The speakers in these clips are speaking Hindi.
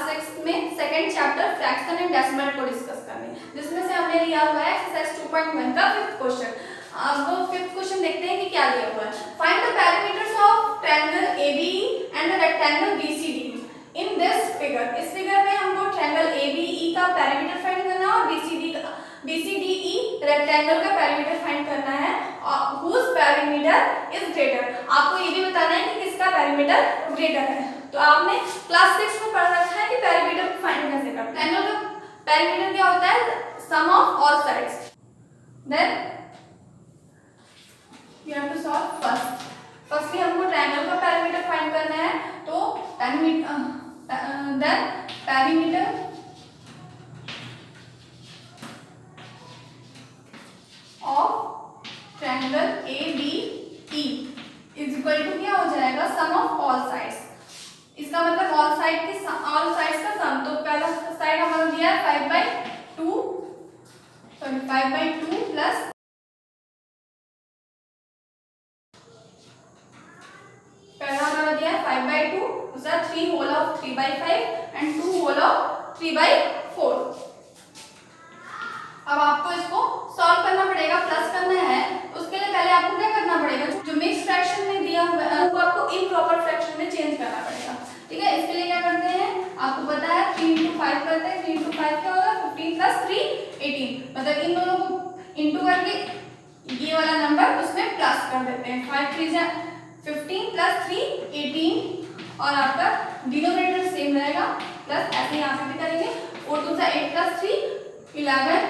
क्लास 6 में second chapter fraction and decimal को डिस्कस करने, जिसमें से हमने लिया हुआ है एक्सरसाइज 2.1 का फिफ्थ क्वेश्चन। अब फिफ्थ क्वेश्चन देखते हैं कि क्या दिया हुआ है। Find the parameters of triangle ABE and the rectangle BCD in this figure. इस फिगर में हमको ट्रायंगल ABE का पैरामीटर फाइंड करना है और BCDE रेक्टेंगल का पैरामीटर फाइंड करना है, whose पैरामीटर इज ग्रेटर। आपको ये भी बताना है कि किसका पैरामीटर ग्रेटर है। तो आपने क्लास 6 में पढ़ रखा है कि पैरामीटर को फाइंड कैसे करते हैं। ट्रायंगल का पैरामीटर क्या होता है? Sum of all sides. Then we have to solve firstly हमको ट्रायंगल का पैरामीटर फाइंड करना है, तो parameter of triangle ABE is equal to क्या हो जाएगा? Sum of all sides. इसका मतलब ऑल साइड्स का सम। तो पहला साइड हमारा दिया है 5/2 प्लस पहला हमारा दिया है 5/2, दूसरा 3 whole of 3/5 and 2 whole of 3/4। अब आपको इसको सॉल्व करना पड़ेगा, प्लस करना है। उसके लिए पहले आपको क्या करना पड़ेगा? जो मिक्स फ्रैक्शन में दिया हुआ है वो आपको इम्प्रॉपर फ्रैक्शन में चेंज करना पड़ेगा। ठीक है, इसके लिए क्या करते हैं? आपको पता है 3 × 5 करते हैं। 3 × 5 क्या होगा? 15 + 3 18। मतलब इन दोनों को इंटू करके ये वाला नंबर उसमें प्लस कर देते हैं। 5 3 = 15 + 3 18 और आपका डिनोमिनेटर सेम रहेगा, प्लस ऐसे यहाँ पे भी करेंगे। 4 2 = 8 + 3 11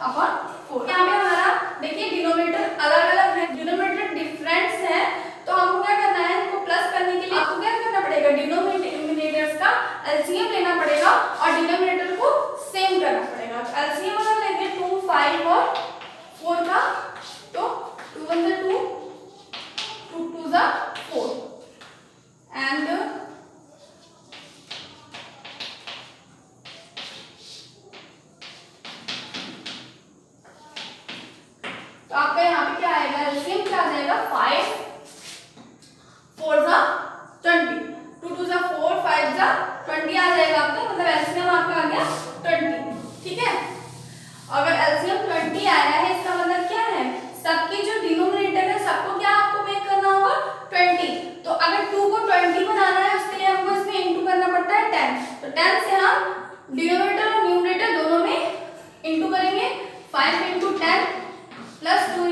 अपॉन 4। यहाँ पे हमारा देखिए डिनोमिनेटर अलग अलग है, डिनोमिनेटर डिफरेंस है, तो हमको क्या करना है? इनको प्लस करने के लिए आपको क्या करना पड़ेगा? डिनोमिनेटर्स का एलसीएम लेना पड़ेगा और डिनोमिनेटर को सेम करना पड़ेगा। एलसीएम अगर लेंगे 2 5 और 4 का, तो 2 1 = 2 2 2 = 4 एंड तो आपका यहाँ पे क्या आएगा? एलसीएम क्या आ जाएगा? 5 4 = 20 2 2 = 4 5 = 20 आ जाएगा आपका। मतलब एलसीएम आपका आ गया 20। ठीक है, अगर एलसीएम 20 आया है इसका मतलब क्या है? सबकी जो डिनोमिनेटर है सबको क्या आपको मेक करना होगा? 20। तो अगर 2 को 20 बनाना है उसके लिए हमको इसमें इंटू करना पड़ता है 10। तो 10 से हम डिनोमिनेटर और न्यूमरेटर दोनों में इंटू करेंगे। 5 × 10 + 2 ×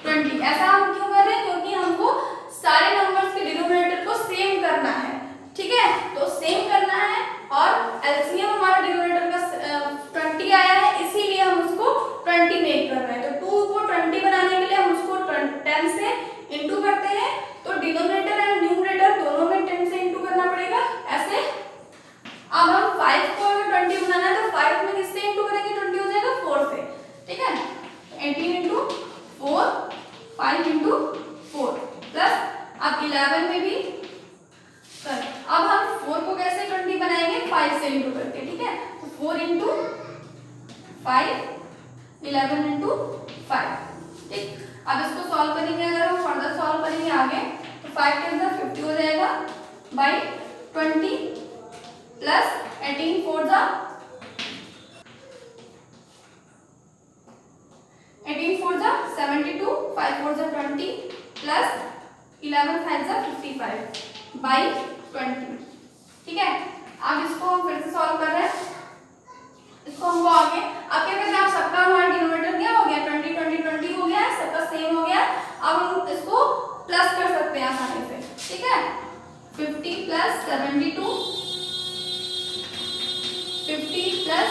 20। ऐसा हम क्यों कर रहे हैं? क्योंकि हमको सारे नंबर्स के डिनोमिनेटर को सेम करना है। ठीक है, तो सेम करना है और एलसीएम हमारा डिनोमिनेटर का 20 आया है, इसीलिए हम उसको 20 मेक कर रहे हैं। तो 2 को 20 बनाने के लिए हम उसको 10 से इंटू करते हैं, तो डिनोमिनेटर एंड न्यूमरेटर दोनों में 10 से इंटू करना पड़ेगा। ऐसे अब हम 5 को अगर 20 बनाना है तो 5 में किससे इंटू करेंगे? 20 हो जाएगा 4 से। ठीक है, 18 × 4 5 × 4 प्लस अब 11 में भी सर अब हम 4 को कैसे 20 बनाएंगे? 5 से इंटू करके। ठीक है, तो 4 × 5 11 × 5। ठीक, अब इसको सॉल्व करेंगे। अगर हम फर्दर सॉल्व करेंगे आगे तो 5 × 50 हो जाएगा बाई 20 प्लस 18 4 = 72 5 4 = 20 प्लस 11 5 = 55 बाई 20। ठीक है, अब इसको हम फिर से सॉल्व कर रहे हैं। इसको हमको आगे अब क्या करते हैं? आप सबका हमारा डिनोमिनेटर क्या हो गया? 20 20 20 हो गया है, सबका सेम हो गया। अब हम इसको प्लस कर सकते हैं आसानी से। ठीक है, 50 + 72 50 प्लस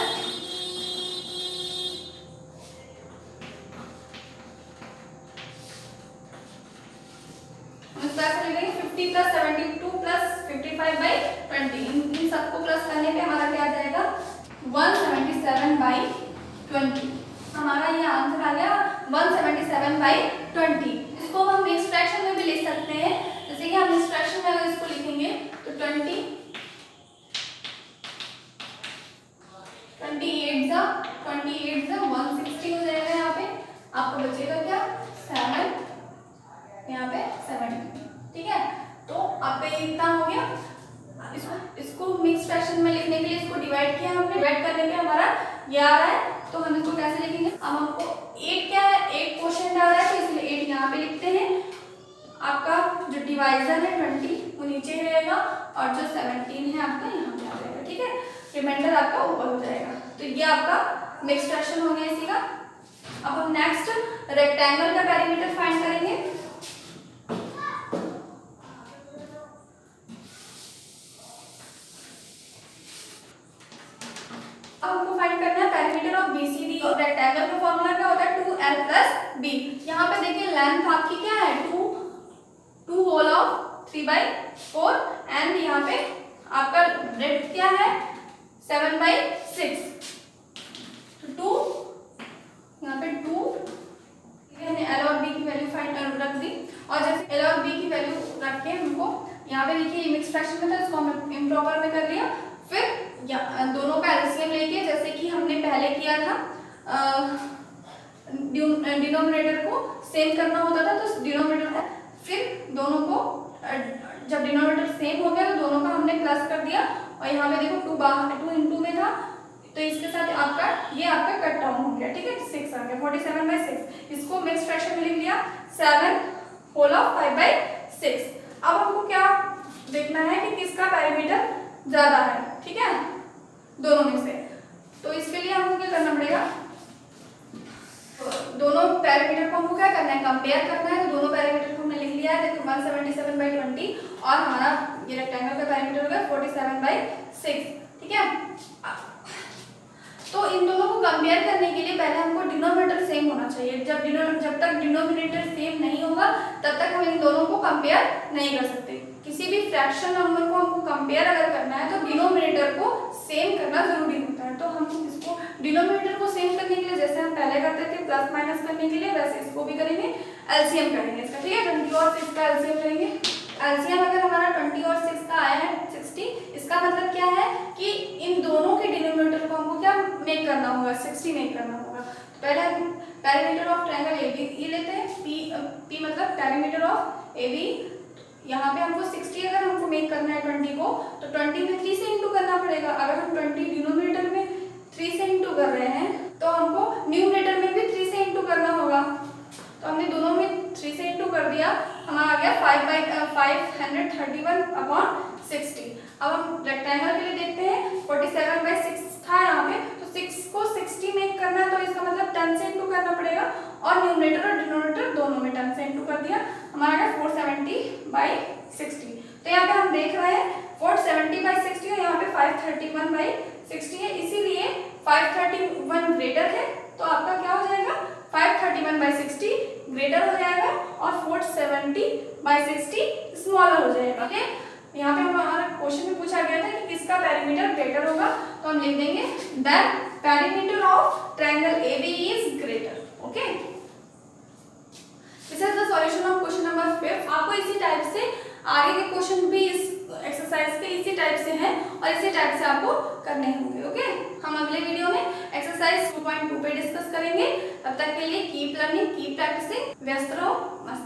50 + 72 + 55/20। इन सबको प्लस करने पे हमारा क्या आ जाएगा? 177/20। हमारा ये आंसर आ गया 177/20। इसको हम मिक्स फ्रैक्शन में भी लिख सकते हैं। जैसे कि हम मिक्स फ्रैक्शन में अगर इसको लिखेंगे तो 28 = 160 हो जाएगा। यहाँ पे आपको बचेगा क्या? 7 यहाँ पे 70। ठीक है, तो आपका ये कितना हो गया? फ्रैक्शन में लिखने के लिए इसको डिवाइड किया हमने, डिवाइड करने पे हमारा ये आ रहा है, तो हम इसको कैसे लिखेंगे? अब हमको 8 क्या है, 8 क्वेश्चन आ रहा है तो इसलिए 8 यहाँ पे लिखते हैं। आपका जो डिवाइजर है 20 वो नीचे ही रहेगा और जो 17 है आपका यहाँ पे आ जाएगा, ठीक है। रिमाइंडर आपका ऊपर हो जाएगा। तो ये आपका मिक्स फ्रैक्शन हो गया इसी का। अब हम नेक्स्ट रेक्टेंगल का पेरीमीटर फाइंड करेंगे। अब हमको फाइंड करना है पेरीमीटर ऑफ बीसीडी। रेक्टेंगल का फॉर्मूला क्या होता है? 2l + b। यहाँ पे देखिए लेंथ आपकी क्या है? 2 होल ऑफ 3/4 एंड यहाँ पे आपका ब्रेड्थ क्या है? 7/6। तो 2 यहाँ पे 2 हमने l और b की वैल्यू फाइंड रख दी, और जैसे l और b की वैल्यू रख के हमको यहाँ पे देखिए मिक्स फ्रैक्शन में था, इसको हमने इम्प्रॉपर में कर लिया। फिर दोनों का एलसीएम लेके, जैसे कि हमने पहले किया था, डिनोमिनेटर को सेम करना होता था, तो डिनोमिनेटर को फिर दोनों को जब डिनोमिनेटर सेम हो गया तो दोनों का हमने प्लस कर दिया, और यहाँ पे देखो 2 इंटू में था तो इसके साथ आपका ये आपका कट डाउन हो गया, ठीक है। 6 आ गया, 47/6। इसको मिक्स फ्रैक्शन में लिख लिया 7 होल ऑफ 5/6। अब हमको क्या देखना है कि किसका पेरीमीटर ज्यादा है, ठीक है, दोनों में से। तो इसके लिए हमको क्या करना पड़ेगा? दोनों पैरामीटर को हमको क्या करना है? कंपेयर करना है। तो दोनों पैरामीटर को हमने लिख लिया है, देखो 177/20 और हमारा ये रेक्टेंगल का पैरामीटर होगा 47/6, ठीक है। तो इन दोनों को कंपेयर करने के लिए पहले हमको डिनोमिनेटर सेम होना चाहिए। जब तक डिनोमिनेटर सेम नहीं होगा तब तक हम इन दोनों को कंपेयर नहीं कर सकते। किसी भी फ्रैक्शन नंबर को हमको कंपेयर अगर करना है तो डिनोमिनेटर को सेम करना जरूरी होता है। तो हम इसको डिनोमिनेटर को सेम करने के लिए जैसे हम पहले करते थे प्लस माइनस करने के लिए, वैसे इसको भी करेंगे, एलसीएम करेंगे इसका, ठीक है। 20 और 6 का एलसीएम करेंगे। एलसीएम अगर हमारा 20 और 6 का आया है 60, इसका मतलब क्या है कि इन दोनों के डिनोमिनेटर को हमको क्या मेक करना होगा? 60 मेक करना होगा। तो पहले हम पेरीमीटर ऑफ ट्रायंगल एबी लेते हैं, पी मतलब पेरीमीटर ऑफ एबी। यहाँ पे हमको 60 अगर हमको मेक करना है 20 को, तो 20 में 3 से इंटू करना पड़ेगा। अगर हम 20 डिनोमिनेटर में 3 से इंटू कर रहे हैं तो हमको न्यूमरेटर में भी 3 से इंटू करना होगा। तो हमने दोनों में 3 से इंटू कर दिया, हमारा आ गया 531/60। अब हम रेक्टेंगल के लिए देखते हैं, 47/6 था यहाँ पे, तो 6 को 60 मेक करना है तो इसका मतलब 10 से इंटू करना पड़ेगा, और न्यूमरेटर और डिनोमिनेटर दोनों में 10 से इंटू कर दिया, हमारा आ गया 470/60। तो यहाँ पे हम देख रहे हैं 470/60 और यहाँ पे 531/60 है, इसीलिए 531 ग्रेटर है, तो आपका क्या हो जाएगा? 531/60 ग्रेटर हो जाएगा और 470/60 स्मॉलर हो जाएगा, ठीक है। यहाँ पे हमारा क्वेश्चन में पूछा गया था कि किसका पेरीमीटर ग्रेटर होगा, तो हम लिख देंगे that perimeter of triangle AB is greater, okay. This is the solution of question number 5। आपको इसी टाइप से आगे के क्वेश्चन भी इस एक्सरसाइज के इसी टाइप से हैं और इसी टाइप से आपको करने होंगे, ओके। हम अगले वीडियो में एक्सरसाइज 2.2 पे डिस्कस करेंगे। तब तक के लिए कीप लर्निंग, कीप प्रैक्टिसिंग, व्यस्त रहो, मस्त